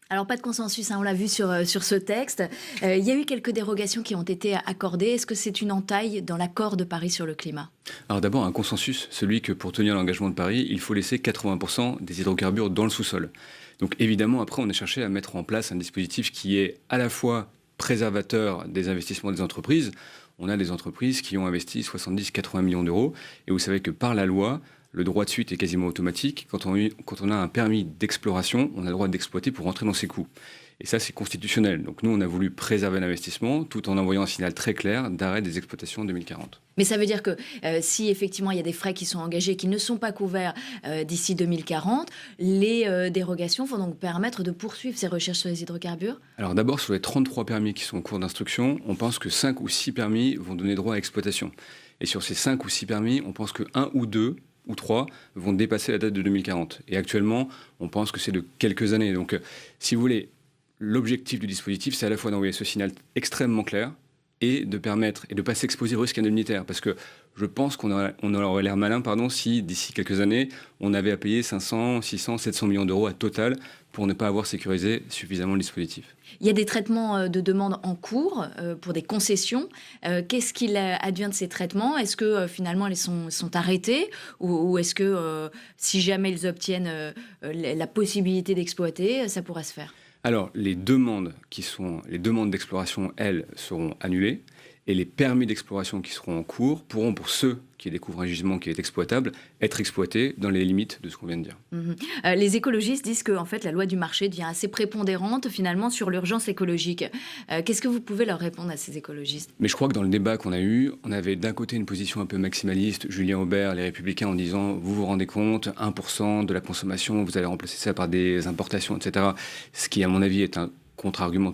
Alors, pas de consensus, hein, on l'a vu sur ce texte. Il y a eu quelques dérogations qui ont été accordées. Est-ce que c'est une entaille dans l'accord de Paris sur le climat? Alors d'abord, un consensus, celui que pour tenir l'engagement de Paris, il faut laisser 80% des hydrocarbures dans le sous-sol. Donc évidemment, après, on a cherché à mettre en place un dispositif qui est à la fois préservateur des investissements des entreprises. On a des entreprises qui ont investi 70-80 millions d'euros. Et vous savez que par la loi, le droit de suite est quasiment automatique. Quand on a un permis d'exploration, on a le droit d'exploiter pour rentrer dans ses coûts. Et ça, c'est constitutionnel. Donc nous, on a voulu préserver l'investissement tout en envoyant un signal très clair d'arrêt des exploitations en 2040. Mais ça veut dire que si effectivement il y a des frais qui sont engagés qui ne sont pas couverts d'ici 2040, les dérogations vont donc permettre de poursuivre ces recherches sur les hydrocarbures? Alors d'abord, sur les 33 permis qui sont en cours d'instruction, on pense que 5 ou 6 permis vont donner droit à exploitation. Et sur ces 5 ou 6 permis, on pense que 1 ou 2 ou 3 vont dépasser la date de 2040. Et actuellement, on pense que c'est de quelques années. Donc, si vous voulez, l'objectif du dispositif, c'est à la fois d'envoyer ce signal extrêmement clair et de permettre et de ne pas s'exposer au risque indemnitaire. Parce que je pense on aurait l'air malin, si d'ici quelques années, on avait à payer 500, 600, 700 millions d'euros à Total pour ne pas avoir sécurisé suffisamment le dispositif. Il y a des traitements de demande en cours pour des concessions. Qu'est-ce qu'il advient de ces traitements? Est-ce que finalement ils sont arrêtés ou est-ce que si jamais ils obtiennent la possibilité d'exploiter, ça pourra se faire? Alors, les demandes d'exploration, elles, seront annulées. Et les permis d'exploration qui seront en cours pourront, pour ceux qui découvrent un gisement qui est exploitable, être exploités dans les limites de ce qu'on vient de dire. Les écologistes disent que en fait, la loi du marché devient assez prépondérante finalement sur l'urgence écologique. Qu'est-ce que vous pouvez leur répondre à ces écologistes? Mais je crois que dans le débat qu'on a eu, on avait d'un côté une position un peu maximaliste, Julien Aubert, les Républicains, en disant « vous vous rendez compte, 1% de la consommation, vous allez remplacer ça par des importations, etc. » Ce qui, à mon avis, est un contre-argument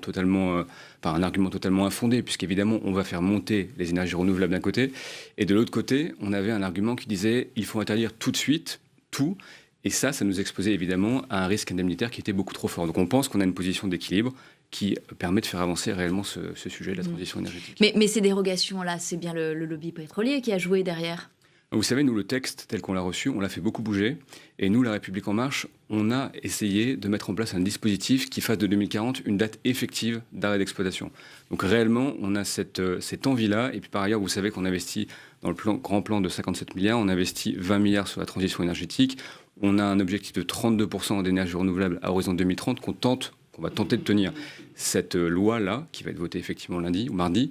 un argument totalement infondé, puisqu'évidemment, on va faire monter les énergies renouvelables d'un côté, et de l'autre côté, on avait un argument qui disait il faut interdire tout de suite, tout, et ça nous exposait évidemment à un risque indemnitaire qui était beaucoup trop fort. Donc on pense qu'on a une position d'équilibre qui permet de faire avancer réellement ce sujet de la transition énergétique. Mais ces dérogations-là, c'est bien le lobby pétrolier qui a joué derrière? Vous savez, nous, le texte tel qu'on l'a reçu, on l'a fait beaucoup bouger. Et nous, La République En Marche, on a essayé de mettre en place un dispositif qui fasse de 2040 une date effective d'arrêt d'exploitation. Donc réellement, on a cette envie-là. Et puis par ailleurs, vous savez qu'on investit dans le grand plan de 57 milliards, on investit 20 milliards sur la transition énergétique. On a un objectif de 32% d'énergie renouvelable à horizon 2030 qu'on va tenter de tenir. Cette loi-là, qui va être votée effectivement lundi ou mardi,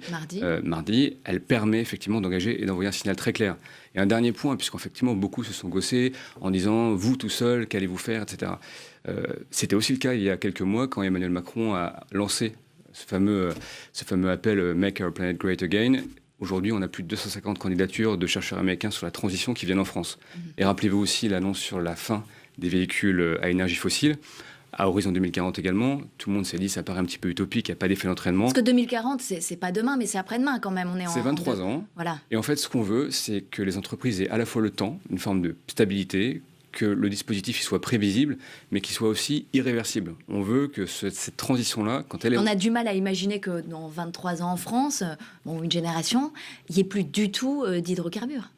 elle permet effectivement d'engager et d'envoyer un signal très clair. Et un dernier point, puisqu'effectivement beaucoup se sont gossés en disant « vous tout seul, qu'allez-vous faire ?» etc. C'était aussi le cas il y a quelques mois quand Emmanuel Macron a lancé ce fameux appel « Make our planet great again ». Aujourd'hui, on a plus de 250 candidatures de chercheurs américains sur la transition qui viennent en France. Et rappelez-vous aussi l'annonce sur la fin des véhicules à énergie fossile. À horizon 2040 également, tout le monde s'est dit ça paraît un petit peu utopique, il n'y a pas d'effet d'entraînement. Parce que 2040, c'est pas demain, mais c'est après-demain quand même. C'est 23 ans. Voilà. Et en fait, ce qu'on veut, c'est que les entreprises aient à la fois le temps, une forme de stabilité, que le dispositif il soit prévisible, mais qu'il soit aussi irréversible. On veut que cette transition-là, quand elle est... On a du mal à imaginer que dans 23 ans en France, une génération, il n'y ait plus du tout d'hydrocarbures.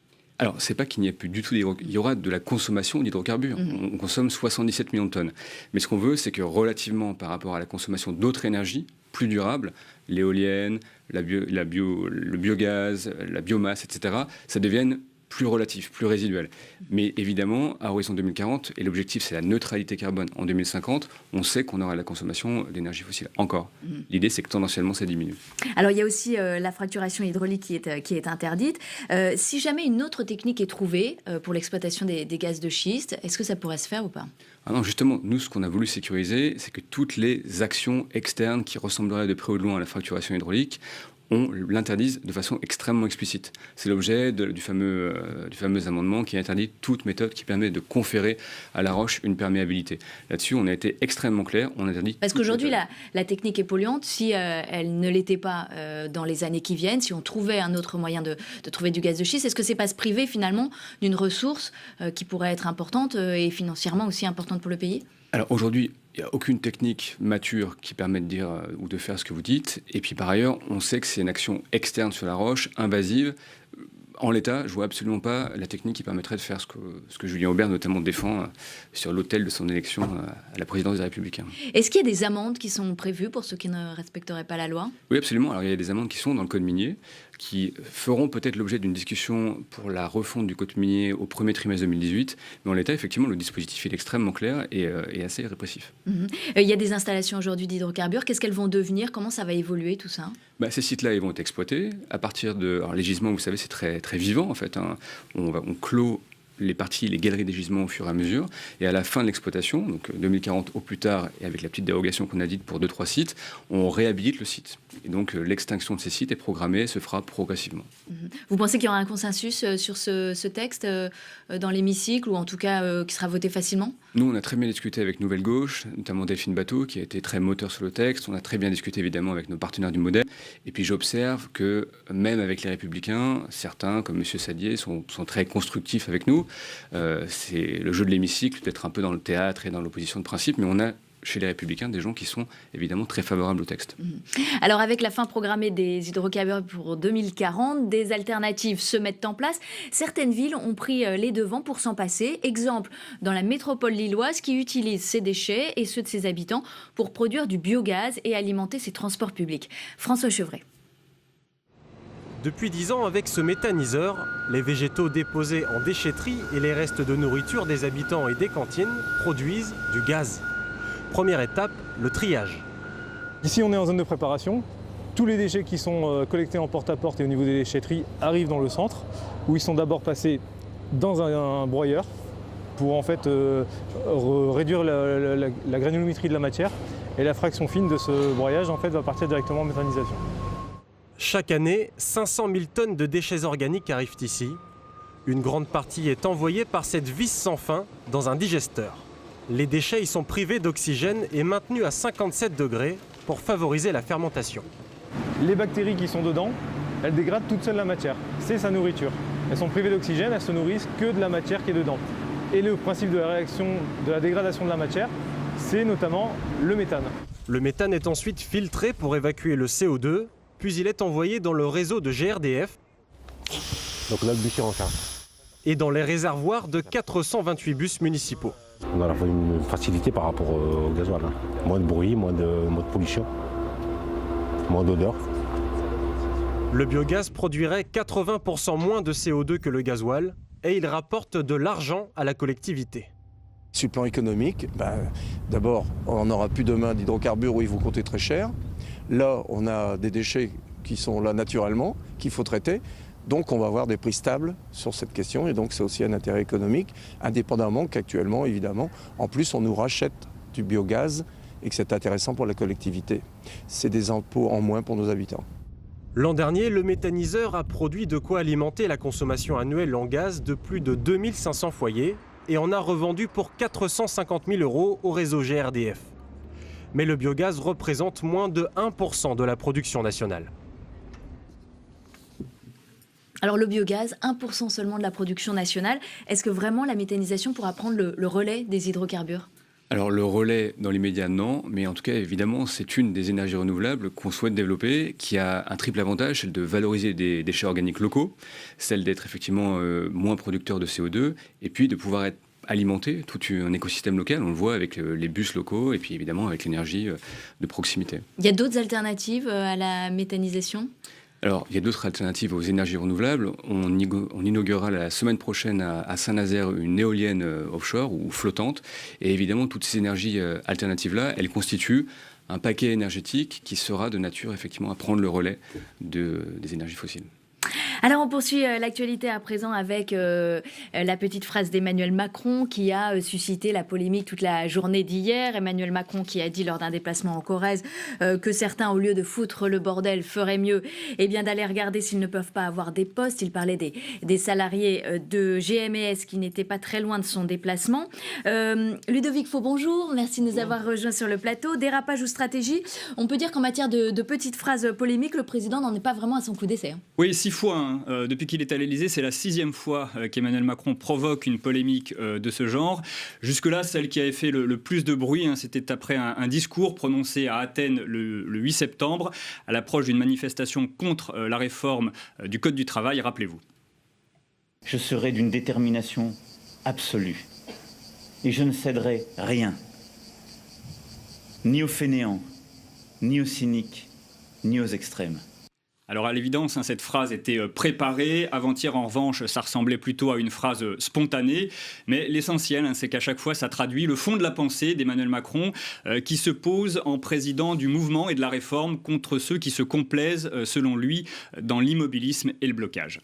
Alors, c'est pas qu'il n'y ait plus du tout d'hydrocarbures. Il y aura de la consommation d'hydrocarbures. On consomme 77 millions de tonnes. Mais ce qu'on veut, c'est que relativement par rapport à la consommation d'autres énergies plus durables, l'éolienne, le biogaz, la biomasse, etc., ça devienne plus relatif, plus résiduel. Mais évidemment, à horizon 2040, et l'objectif c'est la neutralité carbone en 2050, on sait qu'on aura la consommation d'énergie fossile encore. L'idée c'est que tendanciellement ça diminue. Alors il y a aussi la fracturation hydraulique qui est interdite. Si jamais une autre technique est trouvée pour l'exploitation des gaz de schiste, est-ce que ça pourrait se faire ou pas? Ah non, justement, nous, ce qu'on a voulu sécuriser, c'est que toutes les actions externes qui ressembleraient de près ou de loin à la fracturation hydraulique, on l'interdise de façon extrêmement explicite. C'est l'objet du fameux amendement qui interdit toute méthode qui permet de conférer à la roche une perméabilité. Là-dessus, on a été extrêmement clair, on interdit... Parce qu'aujourd'hui, la technique est polluante. Si elle ne l'était pas dans les années qui viennent, si on trouvait un autre moyen de trouver du gaz de schiste, est-ce que c'est pas se priver finalement d'une ressource qui pourrait être importante et financièrement aussi importante pour le pays? Alors aujourd'hui, il n'y a aucune technique mature qui permet de dire ou de faire ce que vous dites. Et puis par ailleurs, on sait que c'est une action externe sur la roche, invasive. en l'état, je ne vois absolument pas la technique qui permettrait de faire ce que Julien Aubert notamment défend sur l'autel de son élection à la présidence des Républicains. Est-ce qu'il y a des amendes qui sont prévues pour ceux qui ne respecteraient pas la loi ? Oui, absolument. Alors, il y a des amendes qui sont dans le Code minier, qui feront peut-être l'objet d'une discussion pour la refonte du Code minier au premier trimestre 2018. Mais en l'état, effectivement, le dispositif est extrêmement clair et assez répressif. Il y a des installations aujourd'hui d'hydrocarbures. Qu'est-ce qu'elles vont devenir ? Comment ça va évoluer tout ça ? Ces sites-là, ils vont être exploités à partir de... Alors, les gisements, vous savez, c'est très, très vivant, en fait. On clôt les galeries des gisements au fur et à mesure. Et à la fin de l'exploitation, donc 2040 au plus tard, et avec la petite dérogation qu'on a dite pour 2-3 sites, on réhabilite le site. Et donc l'extinction de ces sites est programmée, se fera progressivement. Vous pensez qu'il y aura un consensus sur ce texte dans l'hémicycle, ou en tout cas qui sera voté facilement ? Nous, on a très bien discuté avec Nouvelle Gauche, notamment Delphine Batteau, qui a été très moteur sur le texte. On a très bien discuté évidemment avec nos partenaires du MoDem. Et puis j'observe que même avec les Républicains, certains, comme M. Sadier, sont très constructifs avec nous. C'est le jeu de l'hémicycle, d'être un peu dans le théâtre et dans l'opposition de principe, mais on a chez les Républicains des gens qui sont évidemment très favorables au texte. Alors avec la fin programmée des hydrocarbures pour 2040, des alternatives se mettent en place. Certaines villes ont pris les devants pour s'en passer. Exemple, dans la métropole lilloise qui utilise ses déchets et ceux de ses habitants pour produire du biogaz et alimenter ses transports publics. François Chevret. Depuis 10 ans, avec ce méthaniseur, les végétaux déposés en déchetterie et les restes de nourriture des habitants et des cantines produisent du gaz. Première étape, le triage. Ici, on est en zone de préparation. Tous les déchets qui sont collectés en porte-à-porte et au niveau des déchetteries arrivent dans le centre, où ils sont d'abord passés dans un broyeur pour en fait réduire la granulométrie de la matière. Et la fraction fine de ce broyage en fait, va partir directement en méthanisation. Chaque année, 500 000 tonnes de déchets organiques arrivent ici. Une grande partie est envoyée par cette vis sans fin dans un digesteur. Les déchets y sont privés d'oxygène et maintenus à 57 degrés pour favoriser la fermentation. Les bactéries qui sont dedans, elles dégradent toutes seules la matière. C'est sa nourriture. Elles sont privées d'oxygène, elles se nourrissent que de la matière qui est dedans. Et le principe de la réaction de la dégradation de la matière, c'est notamment le méthane. Le méthane est ensuite filtré pour évacuer le CO2, puis il est envoyé dans le réseau de GRDF. Donc là, le bus est en charge. Et dans les réservoirs de 428 bus municipaux. On a une facilité par rapport au gasoil. Moins de bruit, moins de pollution, moins d'odeur. Le biogaz produirait 80% moins de CO2 que le gasoil et il rapporte de l'argent à la collectivité. Sur le plan économique, d'abord, on n'aura plus demain d'hydrocarbures où ils vont coûter très cher. Là, on a des déchets qui sont là naturellement, qu'il faut traiter. Donc on va avoir des prix stables sur cette question et donc c'est aussi un intérêt économique, indépendamment qu'actuellement, évidemment, en plus on nous rachète du biogaz et que c'est intéressant pour la collectivité. C'est des impôts en moins pour nos habitants. L'an dernier, le méthaniseur a produit de quoi alimenter la consommation annuelle en gaz de plus de 2500 foyers et en a revendu pour 450 000 € au réseau GRDF. Mais le biogaz représente moins de 1% de la production nationale. Alors le biogaz, 1% seulement de la production nationale. Est-ce que vraiment la méthanisation pourra prendre le relais des hydrocarbures ? Alors le relais dans l'immédiat, non, mais en tout cas, évidemment, c'est une des énergies renouvelables qu'on souhaite développer, qui a un triple avantage, celle de valoriser des déchets organiques locaux, celle d'être effectivement moins producteur de CO2, et puis de pouvoir alimenter tout un écosystème local. On le voit avec les bus locaux, et puis évidemment avec l'énergie de proximité. Il y a d'autres alternatives à la méthanisation ? Alors, il y a d'autres alternatives aux énergies renouvelables. On inaugurera la semaine prochaine à Saint-Nazaire une éolienne offshore ou flottante. Et évidemment, toutes ces énergies alternatives-là, elles constituent un paquet énergétique qui sera de nature effectivement à prendre le relais des énergies fossiles. Alors on poursuit l'actualité à présent avec la petite phrase d'Emmanuel Macron qui a suscité la polémique toute la journée d'hier. Emmanuel Macron qui a dit lors d'un déplacement en Corrèze que certains, au lieu de foutre le bordel, feraient mieux d'aller regarder s'ils ne peuvent pas avoir des postes. Il parlait des salariés de GMS qui n'étaient pas très loin de son déplacement. Ludovic Faux, bonjour. Merci de nous avoir rejoints sur le plateau. Dérapage ou stratégie ? On peut dire qu'en matière de petites phrases polémiques, le président n'en est pas vraiment à son coup d'essai. Oui, 6 fois. Depuis qu'il est à l'Élysée, c'est la 6e fois qu'Emmanuel Macron provoque une polémique de ce genre. Jusque-là, celle qui avait fait le plus de bruit, c'était après un discours prononcé à Athènes le 8 septembre, à l'approche d'une manifestation contre la réforme du Code du travail, rappelez-vous. Je serai d'une détermination absolue et je ne céderai rien, ni aux fainéants, ni aux cyniques, ni aux extrêmes. Alors à l'évidence, cette phrase était préparée. Avant-hier, en revanche, ça ressemblait plutôt à une phrase spontanée. Mais l'essentiel, c'est qu'à chaque fois, ça traduit le fond de la pensée d'Emmanuel Macron, qui se pose en président du mouvement et de la réforme contre ceux qui se complaisent, selon lui, dans l'immobilisme et le blocage.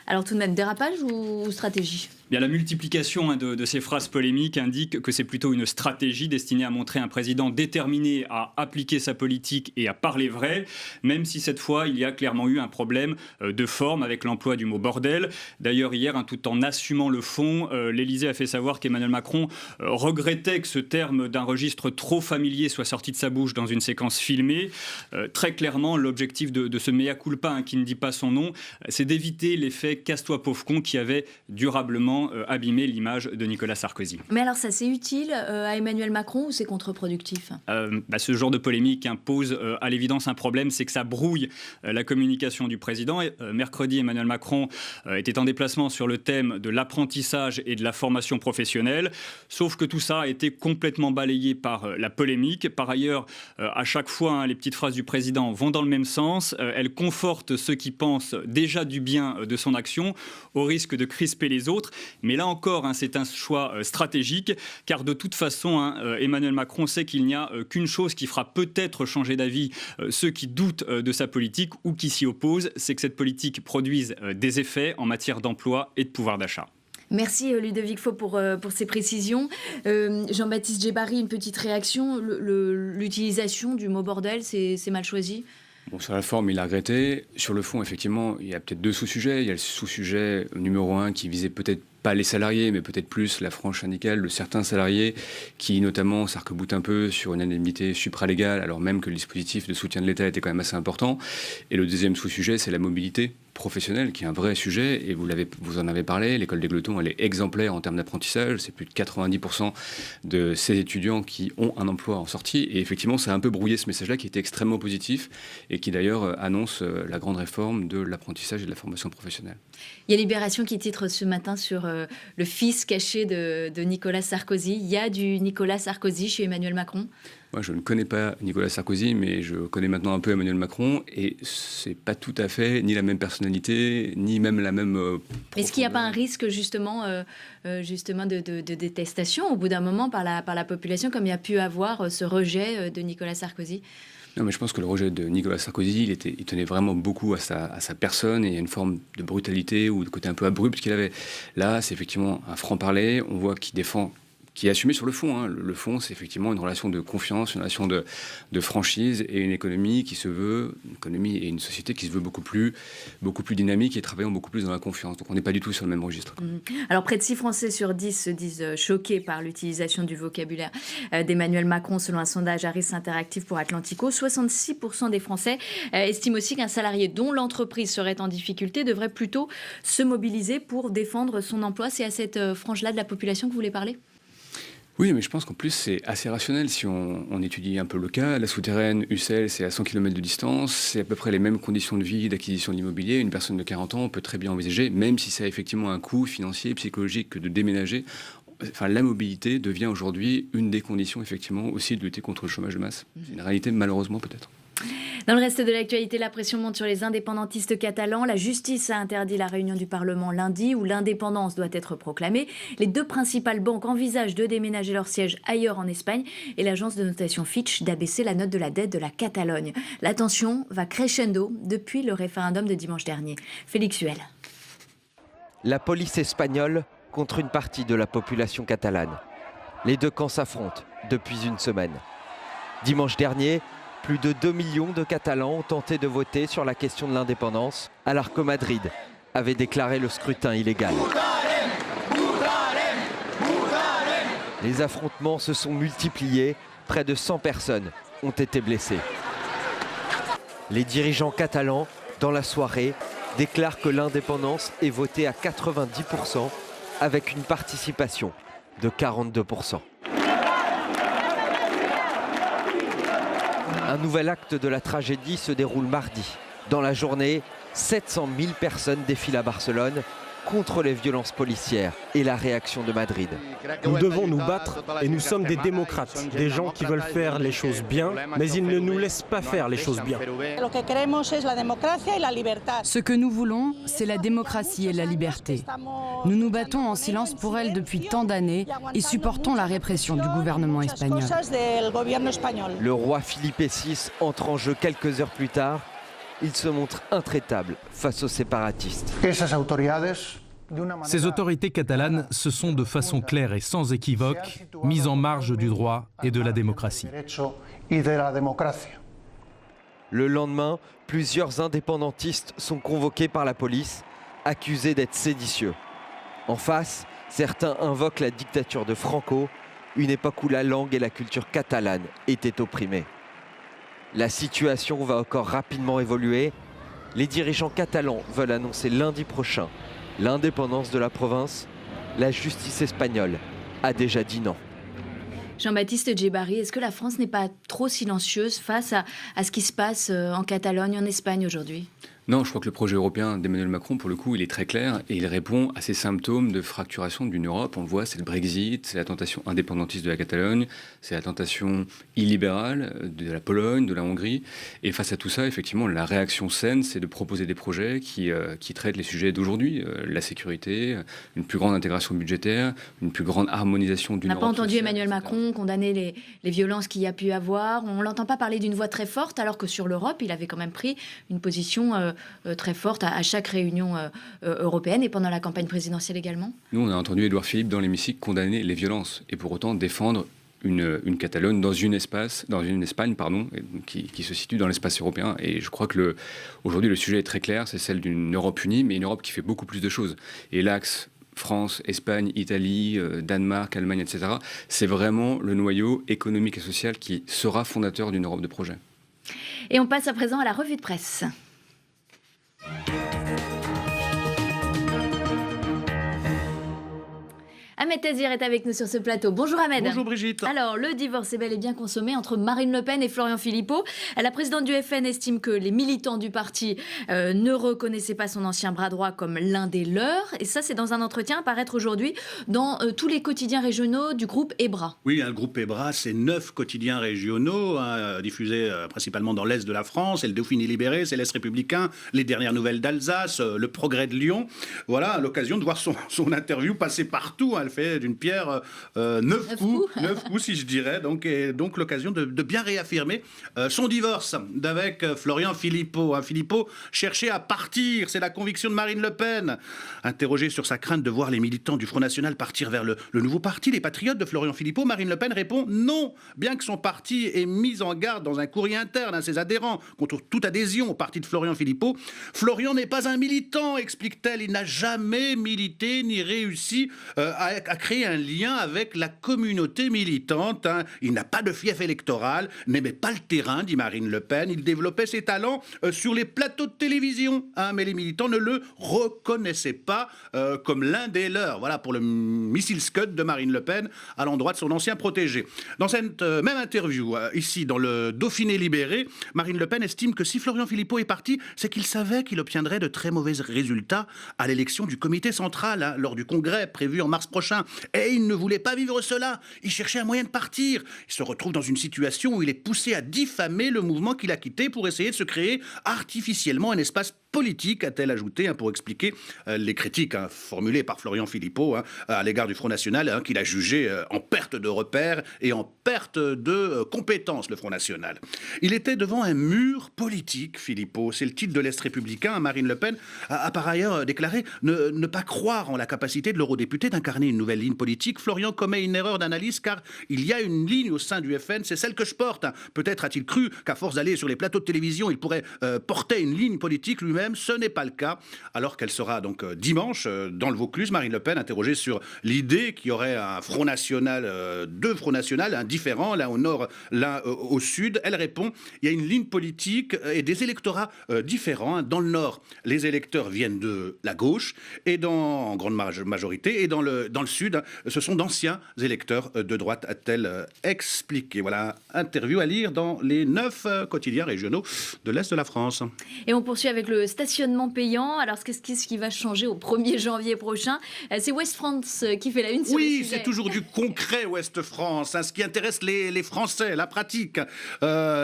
Alors tout de même, dérapage ou stratégie ? Bien, la multiplication de ces phrases polémiques indique que c'est plutôt une stratégie destinée à montrer un président déterminé à appliquer sa politique et à parler vrai, même si cette fois il y a clairement eu un problème de forme avec l'emploi du mot bordel. D'ailleurs hier, tout en assumant le fond, l'Élysée a fait savoir qu'Emmanuel Macron regrettait que ce terme d'un registre trop familier soit sorti de sa bouche dans une séquence filmée. Très clairement, l'objectif de ce mea culpa, qui ne dit pas son nom, c'est d'éviter l'effet casse-toi pauvre con qui avait durablement abîmer l'image de Nicolas Sarkozy. Mais alors ça c'est utile à Emmanuel Macron ou c'est contre-productif ? Ce genre de polémique pose à l'évidence un problème, c'est que ça brouille la communication du président. Mercredi, Emmanuel Macron était en déplacement sur le thème de l'apprentissage et de la formation professionnelle, sauf que tout ça a été complètement balayé par la polémique. Par ailleurs, à chaque fois, les petites phrases du président vont dans le même sens. Elles confortent ceux qui pensent déjà du bien de son action, au risque de crisper les autres. Mais là encore, c'est un choix stratégique, car de toute façon, Emmanuel Macron sait qu'il n'y a qu'une chose qui fera peut-être changer d'avis ceux qui doutent de sa politique ou qui s'y opposent, c'est que cette politique produise des effets en matière d'emploi et de pouvoir d'achat. Merci Ludovic Faux pour ces précisions. Jean-Baptiste Djebbari, une petite réaction. L'utilisation du mot bordel, c'est mal choisi ? Bon, sur la forme, il a regretté. Sur le fond, effectivement, il y a peut-être deux sous-sujets. Il y a le sous-sujet numéro 1 qui visait peut-être pas les salariés, mais peut-être plus la frange syndicale de certains salariés qui, notamment, s'arc-boutent un peu sur une indemnité supralégale, alors même que le dispositif de soutien de l'État était quand même assez important. Et le deuxième sous-sujet, c'est la mobilité professionnelle, qui est un vrai sujet, et vous en avez parlé. L'école des Glotons, elle est exemplaire en termes d'apprentissage. C'est plus de 90% de ces étudiants qui ont un emploi en sortie. Et effectivement, ça a un peu brouillé ce message-là, qui était extrêmement positif, et qui d'ailleurs annonce la grande réforme de l'apprentissage et de la formation professionnelle. Il y a Libération qui titre ce matin sur le fils caché de Nicolas Sarkozy. Il y a du Nicolas Sarkozy chez Emmanuel Macron ? Moi, je ne connais pas Nicolas Sarkozy, mais je connais maintenant un peu Emmanuel Macron, et c'est pas tout à fait ni la même personnalité, ni même la même... Est-ce qu'il n'y a pas un risque justement de détestation au bout d'un moment par la population, comme il y a pu avoir ce rejet de Nicolas Sarkozy ? Non, mais je pense que le rejet de Nicolas Sarkozy, il tenait vraiment beaucoup à sa personne, et il y a une forme de brutalité ou de côté un peu abrupt qu'il avait. Là, c'est effectivement un franc-parler, on voit qu'il défend, qui est assumé sur le fond. Le fond, c'est effectivement une relation de confiance, une relation de franchise, et une économie qui se veut, une économie et une société qui se veut beaucoup plus dynamique et travaillant beaucoup plus dans la confiance. Donc on n'est pas du tout sur le même registre. Alors près de 6 Français sur 10 se disent choqués par l'utilisation du vocabulaire d'Emmanuel Macron, selon un sondage Harris Interactive pour Atlantico. 66% des Français estiment aussi qu'un salarié dont l'entreprise serait en difficulté devrait plutôt se mobiliser pour défendre son emploi. C'est à cette frange-là de la population que vous voulez parler ? Oui, mais je pense qu'en plus, c'est assez rationnel si on étudie un peu le cas. La souterraine, Ussel, c'est à 100 km de distance. C'est à peu près les mêmes conditions de vie, d'acquisition de l'immobilier. Une personne de 40 ans peut très bien envisager, même si ça a effectivement un coût financier, psychologique, que de déménager. Enfin, la mobilité devient aujourd'hui une des conditions, effectivement, aussi de lutter contre le chômage de masse. C'est une réalité, malheureusement, peut-être. Dans le reste de l'actualité, la pression monte sur les indépendantistes catalans. La justice a interdit la réunion du Parlement lundi où l'indépendance doit être proclamée. Les deux principales banques envisagent de déménager leur siège ailleurs en Espagne et l'agence de notation Fitch d'abaisser la note de la dette de la Catalogne. La tension va crescendo depuis le référendum de dimanche dernier. Félix Huel. La police espagnole contre une partie de la population catalane. Les deux camps s'affrontent depuis une semaine. Dimanche dernier, plus de 2 millions de Catalans ont tenté de voter sur la question de l'indépendance, alors que Madrid avait déclaré le scrutin illégal. Les affrontements se sont multipliés, près de 100 personnes ont été blessées. Les dirigeants catalans, dans la soirée, déclarent que l'indépendance est votée à 90%, avec une participation de 42%. Un nouvel acte de la tragédie se déroule mardi. Dans la journée, 700 000 personnes défilent à Barcelone contre les violences policières et la réaction de Madrid. Nous devons nous battre et nous sommes des démocrates, des gens qui veulent faire les choses bien, mais ils ne nous laissent pas faire les choses bien. Ce que nous voulons, c'est la démocratie et la liberté. Nous nous battons en silence pour elle depuis tant d'années et supportons la répression du gouvernement espagnol. Le roi Philippe VI entre en jeu quelques heures plus tard. Il se montre intraitable face aux séparatistes. Ces autorités catalanes se sont de façon claire et sans équivoque mises en marge du droit et de la démocratie. Le lendemain, plusieurs indépendantistes sont convoqués par la police, accusés d'être séditieux. En face, certains invoquent la dictature de Franco, une époque où la langue et la culture catalane étaient opprimées. La situation va encore rapidement évoluer. Les dirigeants catalans veulent annoncer lundi prochain l'indépendance de la province. La justice espagnole a déjà dit non. Jean-Baptiste Djebari, est-ce que la France n'est pas trop silencieuse face à ce qui se passe en Catalogne, en Espagne aujourd'hui ? Non, je crois que le projet européen d'Emmanuel Macron, pour le coup, il est très clair et il répond à ces symptômes de fracturation d'une Europe. On le voit, c'est le Brexit, c'est la tentation indépendantiste de la Catalogne, c'est la tentation illibérale de la Pologne, de la Hongrie. Et face à tout ça, effectivement, la réaction saine, c'est de proposer des projets qui traitent les sujets d'aujourd'hui, la sécurité, une plus grande intégration budgétaire, une plus grande harmonisation d'une Europe. On n'a pas entendu sociale, Emmanuel Macron condamner les violences qu'il y a pu avoir. On ne l'entend pas parler d'une voix très forte, alors que sur l'Europe, il avait quand même pris une position très forte à chaque réunion européenne et pendant la campagne présidentielle également. Nous, on a entendu Édouard Philippe dans l'hémicycle condamner les violences et pour autant défendre une Catalogne dans une Espagne qui se situe dans l'espace européen. Et je crois que aujourd'hui, le sujet est très clair, c'est celle d'une Europe unie, mais une Europe qui fait beaucoup plus de choses. Et l'axe France, Espagne, Italie, Danemark, Allemagne, etc., c'est vraiment le noyau économique et social qui sera fondateur d'une Europe de projet. Et on passe à présent à la revue de presse. Ahmed Tazir est avec nous sur ce plateau. Bonjour Ahmed. Bonjour Brigitte. Alors, le divorce est bel et bien consommé entre Marine Le Pen et Florian Philippot. La présidente du FN estime que les militants du parti ne reconnaissaient pas son ancien bras droit comme l'un des leurs. Et ça, c'est dans un entretien à paraître aujourd'hui dans tous les quotidiens régionaux du groupe EBRA. Oui, le groupe EBRA, c'est 9 quotidiens régionaux diffusés principalement dans l'Est de la France. C'est le Dauphiné Libéré, c'est l'Est Républicain, les dernières nouvelles d'Alsace, le Progrès de Lyon. Voilà, l'occasion de voir son interview passer partout. Elle fait d'une pierre 9 coups, si je dirais. Donc l'occasion de bien réaffirmer son divorce avec Florian Philippot. Philippot cherchait à partir, c'est la conviction de Marine Le Pen. Interrogée sur sa crainte de voir les militants du Front National partir vers le nouveau parti, les Patriotes de Florian Philippot, Marine Le Pen répond non, bien que son parti ait mis en garde dans un courrier interne à ses adhérents contre toute adhésion au parti de Florian Philippot. Florian n'est pas un militant, explique-t-elle. Il n'a jamais milité ni réussi à créer un lien avec la communauté militante. Il n'a pas de fief électoral, n'aimait pas le terrain, dit Marine Le Pen. Il développait ses talents sur les plateaux de télévision, mais les militants ne le reconnaissaient pas comme l'un des leurs. Voilà pour le missile Scud de Marine Le Pen à l'endroit de son ancien protégé. Dans cette même interview, ici dans le Dauphiné Libéré, Marine Le Pen estime que si Florian Philippot est parti, c'est qu'il savait qu'il obtiendrait de très mauvais résultats à l'élection du comité central lors du congrès prévu en mars prochain. Et il ne voulait pas vivre cela. Il cherchait un moyen de partir. Il se retrouve dans une situation où il est poussé à diffamer le mouvement qu'il a quitté pour essayer de se créer artificiellement un espace politique, a-t-elle ajouté, pour expliquer les critiques formulées par Florian Philippot à l'égard du Front National, qu'il a jugé en perte de repères et en perte de compétences, le Front National. Il était devant un mur politique, Philippot. C'est le titre de l'Est républicain. Marine Le Pen a par ailleurs déclaré ne pas croire en la capacité de l'eurodéputé d'incarner une nouvelle ligne politique. Florian commet une erreur d'analyse car il y a une ligne au sein du FN, c'est celle que je porte. Peut-être a-t-il cru qu'à force d'aller sur les plateaux de télévision, il pourrait porter une ligne politique lui-même. Ce n'est pas le cas, alors qu'elle sera donc dimanche dans le Vaucluse. Marine Le Pen interrogée sur l'idée qu'il y aurait un Front National, deux Fronts Nationaux, un différent, l'un au nord, l'un au sud. Elle répond, il y a une ligne politique et des électorats différents. Dans le nord, les électeurs viennent de la gauche, et en grande majorité, et dans le Sud. Ce sont d'anciens électeurs de droite, a-t-elle expliqué. Voilà, interview à lire dans les 9 quotidiens régionaux de l'Est de la France. Et on poursuit avec le stationnement payant. Alors, qu'est-ce qui va changer au 1er janvier prochain? C'est Ouest France qui fait la une sur le Oui, sujet. c'est toujours du concret, Ouest France, ce qui intéresse les Français, la pratique.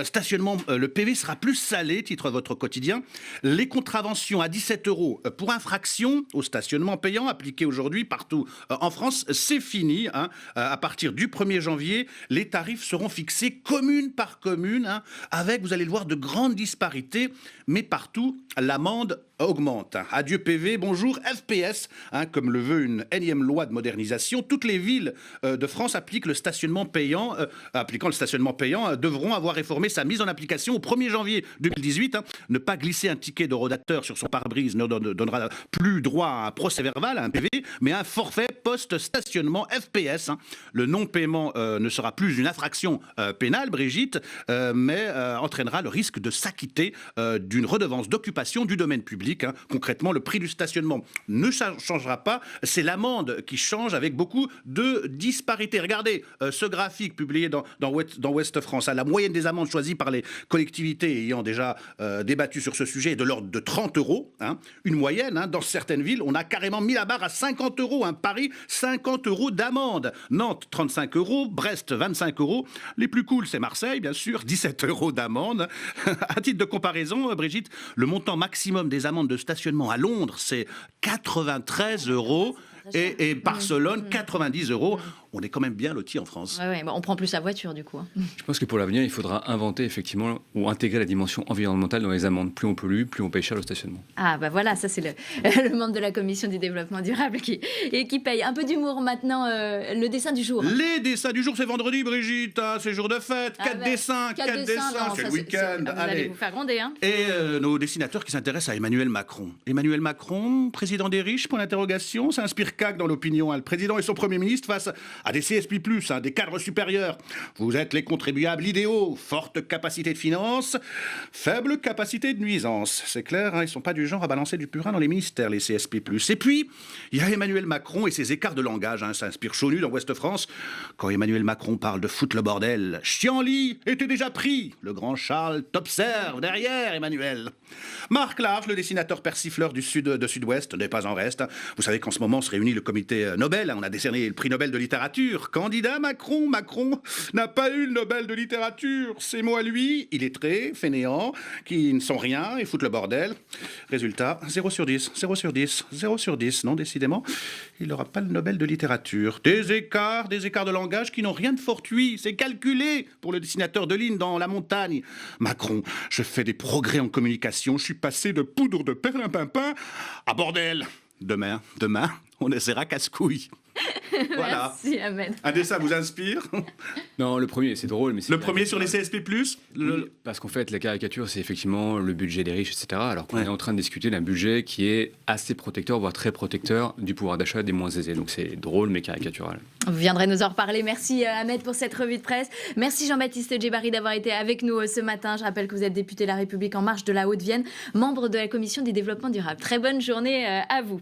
Stationnement, le PV sera plus salé, titre votre quotidien. Les contraventions à 17 € pour infraction au stationnement payant appliquées aujourd'hui partout en France, c'est fini. À partir du 1er janvier, les tarifs seront fixés commune par commune, avec, vous allez le voir, de grandes disparités, mais partout, l'amende augmente. Adieu PV, bonjour FPS, comme le veut une énième loi de modernisation. Toutes les villes de France appliquant le stationnement payant devront avoir réformé sa mise en application au 1er janvier 2018. Ne pas glisser un ticket d'eurodateur sur son pare-brise ne donnera plus droit à un procès-verbal, à un PV, mais un forfait post-stationnement FPS. Le non-paiement ne sera plus une infraction pénale, Brigitte, mais entraînera le risque de s'acquitter d'une redevance d'occupation du domaine public. Concrètement, le prix du stationnement ne changera pas, c'est l'amende qui change avec beaucoup de disparités. Regardez ce graphique publié dans Ouest France. La moyenne des amendes choisies par les collectivités ayant déjà débattu sur ce sujet est de l'ordre de 30 €. Une moyenne, dans certaines villes, on a carrément mis la barre à 50 €. Paris, 50 € d'amende. Nantes, 35 €. Brest, 25 €. Les plus cool, c'est Marseille, bien sûr, 17 € d'amende. À titre de comparaison, Brigitte, le montant maximum des amendes de stationnement à Londres, c'est 93 € et Barcelone, 90 €. On est quand même bien lotis en France. Ouais, on prend plus sa voiture du coup. Je pense que pour l'avenir, il faudra inventer effectivement ou intégrer la dimension environnementale dans les amendes. Plus on pollue, plus on paye cher le stationnement. Ah bah voilà, ça c'est le membre de la commission du développement durable qui paye. Un peu d'humour maintenant, le dessin du jour. Les dessins du jour, c'est vendredi, Brigitte, c'est jour de fête. 4 dessins, c'est le week-end. Vous allez vous faire gronder. Et nos dessinateurs qui s'intéressent à Emmanuel Macron. Emmanuel Macron, président des riches, point d'interrogation, ça inspire CAC dans l'opinion. Le président et son premier ministre face à des CSP+, des cadres supérieurs. Vous êtes les contribuables idéaux, forte capacité de finance, faible capacité de nuisance. C'est clair, ils ne sont pas du genre à balancer du purin dans les ministères, les CSP+. Et puis, il y a Emmanuel Macron et ses écarts de langage. Ça inspire chaud nu dans Ouest France. Quand Emmanuel Macron parle de foutre le bordel, Chianli était déjà pris. Le grand Charles t'observe derrière, Emmanuel. Marc Large, le dessinateur persifleur de Sud-Ouest, n'est pas en reste. Vous savez qu'en ce moment se réunit le comité Nobel. On a décerné le prix Nobel de littérature. Candidat Macron n'a pas eu le Nobel de littérature. Ces mots à lui, illettré, fainéant, qui ne sont rien et foutent le bordel. Résultat, 0 sur 10, 0 sur 10, 0 sur 10. Non, décidément, il n'aura pas le Nobel de littérature. Des écarts de langage qui n'ont rien de fortuit. C'est calculé pour le dessinateur de lignes dans La Montagne. Macron, je fais des progrès en communication. Je suis passé de poudre de perlimpinpin à bordel. Demain, on essaiera casse-couille. Voilà. Merci, Ahmed. Un dessin vous inspire? Non, le premier, c'est drôle. Mais le premier sur les CSP+. Oui, parce qu'en fait, la caricature, c'est effectivement le budget des riches, etc. Alors qu'on est en train de discuter d'un budget qui est assez protecteur, voire très protecteur du pouvoir d'achat des moins aisés. Donc c'est drôle, mais caricatural. Vous viendrez nous en reparler. Merci Ahmed pour cette revue de presse. Merci Jean-Baptiste Djebari d'avoir été avec nous ce matin. Je rappelle que vous êtes député La République En Marche de la Haute-Vienne, membre de la commission du développement durable. Très bonne journée à vous.